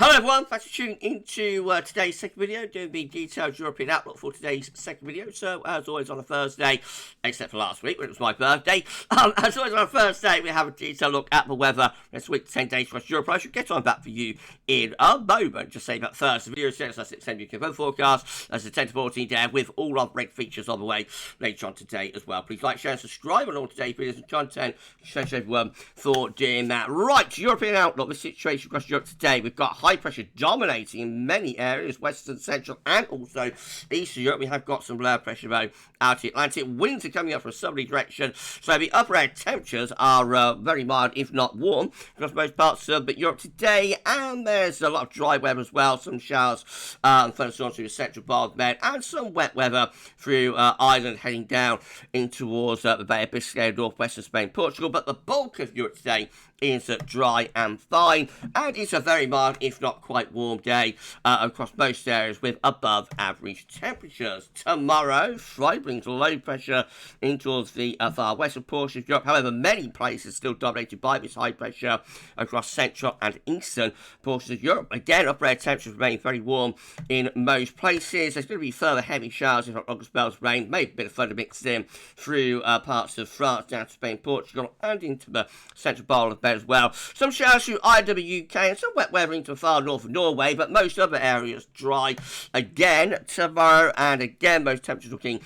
Hello everyone, thanks for tuning into today's second video, doing the detailed European outlook for today's second video. So, as always on a Thursday, except for last week when it was my birthday, as always on a Thursday, we have a detailed look at the weather next week, 10 days across Europe. I should get on that for you in a moment. Just say that first, the video says that's it, UK weather forecast, as the 10 to 14 day, with all of red features on the way later on today as well. Please like, share, and subscribe on all today's videos and content. Thanks to everyone for doing that. Right, European outlook, the situation across Europe today. We've got high pressure dominating in many areas, western, central, and also eastern Europe. We have got some low pressure though out the Atlantic. Winds are coming up from a southerly direction, so the upper air temperatures are very mild, if not warm, across most parts of Europe today. And there's a lot of dry weather as well, some showers and thunderstorms through the central part of Med, and some wet weather through Ireland, heading down in towards the Bay of Biscay, northwestern Spain, Portugal. But the bulk of Europe today is dry and fine, and it's a very mild, if not quite warm day across most areas with above average temperatures. Tomorrow, Friday brings low pressure in towards the far western portion of Europe. However, many places still dominated by this high pressure across central and eastern portions of Europe. Again, upper air temperatures remain very warm in most places. There's going to be further heavy showers, if not longer spells of rain, maybe a bit of thunder mixed in through parts of France, down to Spain, Portugal, and into the central part of Spain as well. Some showers through IWUK and some wet weather into the far north of Norway, but most other areas dry again tomorrow. And again, most temperatures looking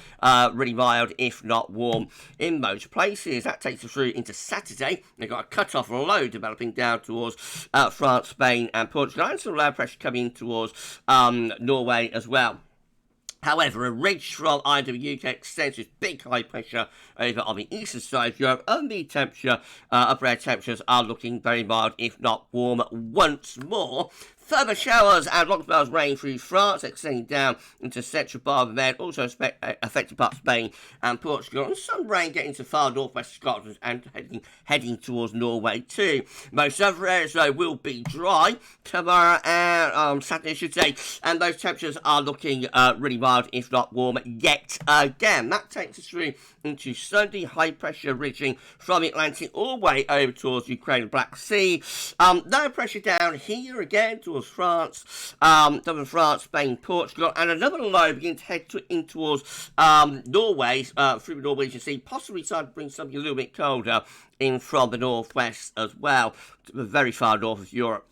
really mild, if not warm, in most places. That takes us through into Saturday. They've got a cut-off low developing down towards France, Spain, and Portugal, and some low pressure coming towards Norway as well. However, a ridge from IWUK extends its big high pressure over on the eastern side of Europe, and the temperature, upper air temperatures are looking very mild, if not warm, once more. Further showers and long spells of rain through France, extending down into central part of Med, also affecting parts of Spain and Portugal, and some rain getting to far northwest Scotland and heading towards Norway too. Most other areas though will be dry tomorrow and Saturday, I should say, and those temperatures are looking really mild, if not warm, yet again. That takes us through into Sunday. High pressure ridging from the Atlantic all the way over towards Ukraine and Black Sea. Low pressure down here again towards France, southern France, Spain, Portugal, and another low begins to head in towards Norway, through the Norwegian Sea, possibly starting to bring something a little bit colder in from the northwest as well, to the very far north of Europe.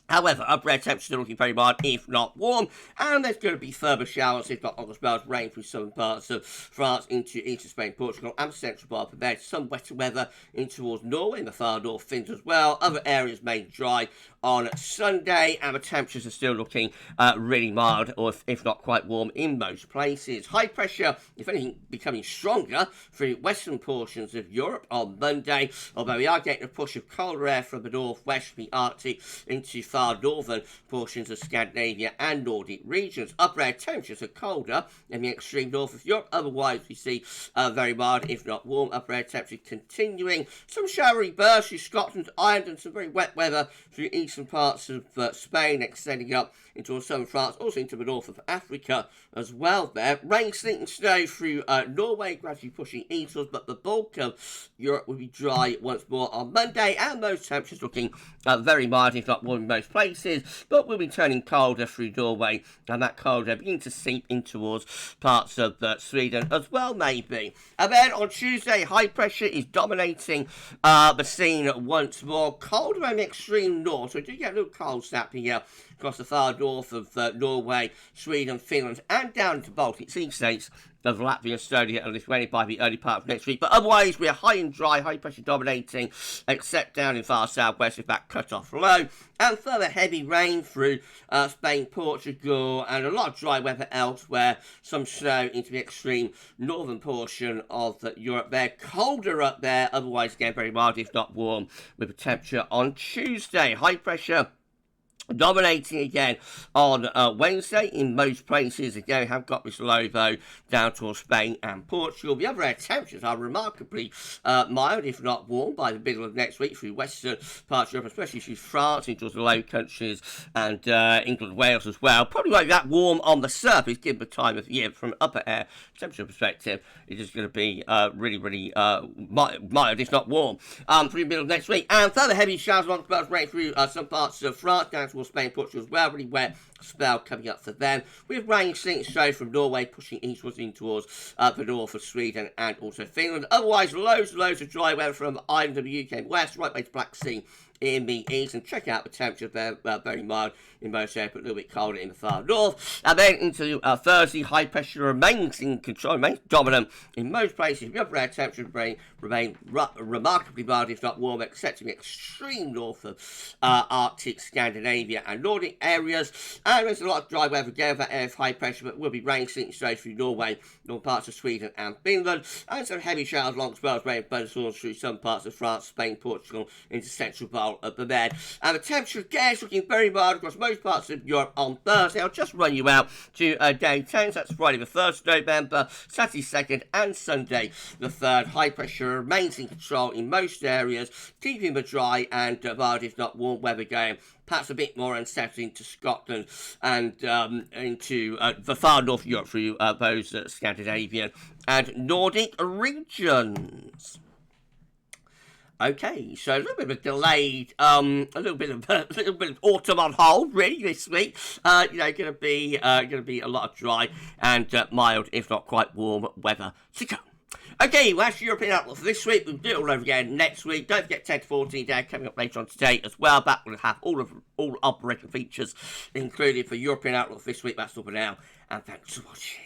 However, upper air temperatures are looking very mild, if not warm, and there's going to be further showers, if not longer spells of rain through southern parts of France into eastern Spain, Portugal, and central part of Spain. Some wetter weather in towards Norway and the far north Finns as well. Other areas made dry on Sunday, and the temperatures are still looking really mild, or if not quite warm, in most places. High pressure, if anything, becoming stronger through western portions of Europe on Monday, although we are getting a push of colder air from the northwest, from the Arctic, into far northern portions of Scandinavia and Nordic regions. Upper air temperatures are colder in the extreme north of Europe. Otherwise, we see very mild, if not warm, upper air temperature continuing. Some showery bursts through Scotland, Ireland, and some very wet weather through eastern parts of Spain, extending up into southern France, also into the north of Africa as well there. Rain, sleet, and snow through Norway, gradually pushing eastwards, but the bulk of Europe will be dry once more on Monday, and those temperatures looking very mild, if not warm, in most places, but will be turning colder through Norway, and that cold air beginning to seep in towards parts of Sweden as well, maybe. And then on Tuesday, high pressure is dominating the scene once more. Cold around the extreme north, so we do get a little cold snap here across the far north of Norway, Sweden, Finland, and down to Baltic Sea states of Latvia, Estonia, and Lithuania by the early part of next week. But otherwise, we are high and dry, high pressure dominating, except down in far southwest with that cut-off low, and further heavy rain through Spain, Portugal, and a lot of dry weather elsewhere. Some snow into the extreme northern portion of Europe there. Colder up there, otherwise again very mild, if not warm, with a temperature on Tuesday. High pressure dominating again on Wednesday in most places. Again, we have got this low though down towards Spain and Portugal. The other air temperatures are remarkably mild, if not warm, by the middle of next week through western parts of Europe, especially through France, into the Low Countries, and England, Wales as well. Probably like that warm on the surface, given the time of year. From an upper air temperature perspective, it is going to be really mild, if not warm, through the middle of next week. And further heavy showers, long spells of rain through some parts of France, down towards Spain, Portugal as well. Really wet spell coming up for them, with rain slinking straight from Norway, pushing eastwards in towards the north of Sweden and also Finland. Otherwise, loads of dry weather from Ireland and the UK west, right way to Black Sea in the east, and check out the temperature. They're very mild in most areas, but a little bit colder in the far north. And then into Thursday, high pressure remains in control, remains dominant in most places. The upper air temperature remain remarkably mild, if not warm, except in the extreme north of Arctic, Scandinavia and Nordic areas. And there's a lot of dry weather again. That area of high pressure, but will be rain slinking straight through Norway, northern parts of Sweden and Finland, and some heavy showers, long spells, rain, thunderstorms through some parts of France, Spain, Portugal, into central part of the Med. And the temperature again is looking very mild across most parts of Europe on Thursday. I'll just run you out to day 10, so that's Friday the 1st of November, Saturday 2nd and Sunday the 3rd. High pressure remains in control in most areas, keeping the dry and mild, if not warm weather going. Perhaps a bit more unsettling to Scotland and into the far north of Europe through those Scandinavian and Nordic regions. Okay, so a little bit of a delayed, a little bit of autumn on hold, really, this week. Going to be a lot of dry and mild, if not quite warm weather to come. Okay, well, that's your European outlook for this week. We'll do it all over again next week. Don't forget 10 to 14 day coming up later on today as well. That will have all operating features included for European outlook for this week. That's all for now, and thanks for watching.